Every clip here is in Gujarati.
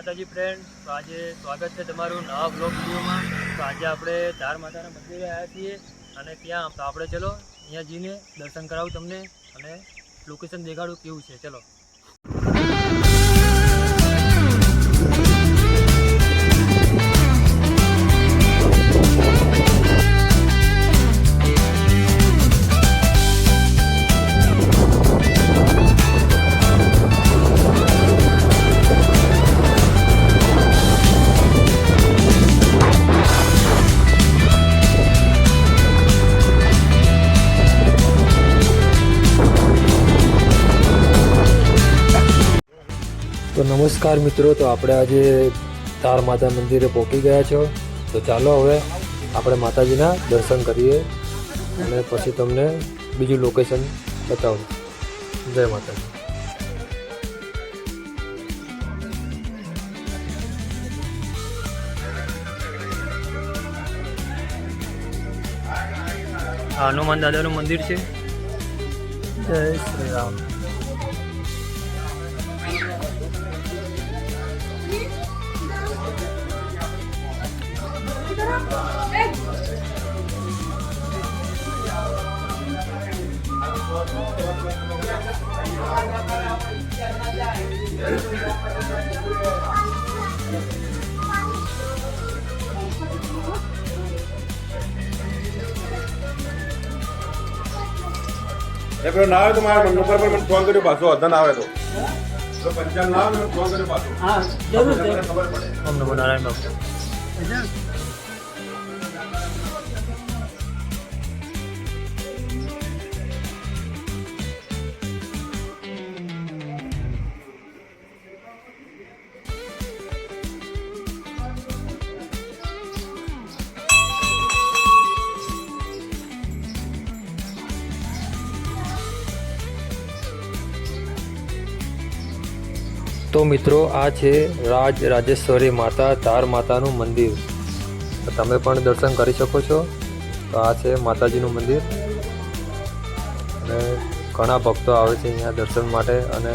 માતાજી ફ્રેન્ડ, તો આજે સ્વાગત છે તમારું નવા બ્લોગ વિડીયોમાં। તો આજે આપણે ધાર માતાના મંદિરે આવ્યા છીએ અને ત્યાં તો આપણે ચલો અહીંયા જઈને દર્શન કરાવું તમને અને લોકેશન દેખાડું કેવું છે। ચલો તો નમસ્કાર મિત્રો, તો આપણે આજે ધાર માતા મંદિરે પહોંચી ગયા છો। તો ચાલો હવે આપણે માતાજીના દર્શન કરીએ અને પછી તમને બીજું લોકેશન બતાવું। જય માતાજી। હનુમાન દાદાનું મંદિર છે। જય શ્રી રામ। પેલો ના આવે તો મારા નંબર પર મને ફોન કર્યો પાછો અધન આવે તો પંચાલ ના આવે ફોન કર્યો પાછો। હા જરૂર ખબર પડે। ઓમ નમો નારાયણ બાપુ। તો મિત્રો, આ છે રાજેશ્વરી માતા ધાર માતાનું મંદિર। તો તમે પણ દર્શન કરી શકો છો। તો આ છે માતાજીનું મંદિર અને ઘણા ભક્તો આવે છે અહીંયા દર્શન માટે અને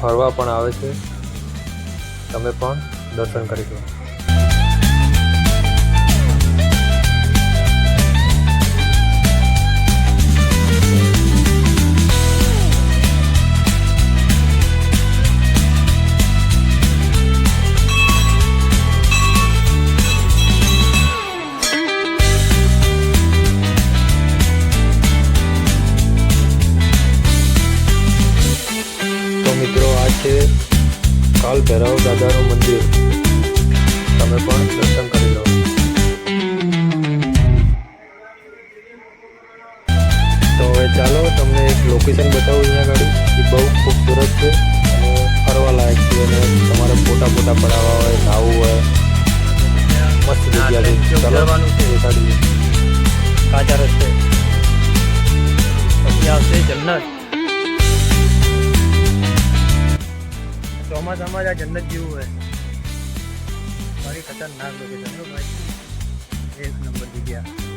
ફરવા પણ આવે છે। તમે પણ દર્શન કરી શકો। મિત્રો, આ છે કાલ ભૈરવ દાદાનું મંદિર। તમે પણ દર્શન કરી લો। તો હવે ચાલો તમને એક લોકેશન બતાવું। અહીંયા આગળ એ બહુ ખૂબસૂરત છે અને ફરવા લાયક છે અને તમારે ફોટા પડાવવા હોય, નાહવું હોય, મસ્ત જગ્યા છે। જવાનું છે દેખાડીએ કાચા રસ્તે, પછી આવશે જન્નત। ચોમાસામાં જ આ જન્નત જેવું હોય। મારી ખતરનાક લોકેશન હો ભાઈ, એક નંબર જગ્યા।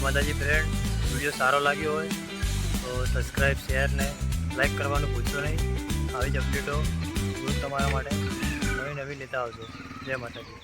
માતાજી ફ્રેન્ડ, વિડીયો સારો લાગ્યો હોય તો સબસ્ક્રાઈબ, શેર ને લાઈક કરવાનું ભૂલશો નહીં। આવી જ અપડેટો રોજ તમારા માટે નવી લેતા આવજો। જય માતાજી।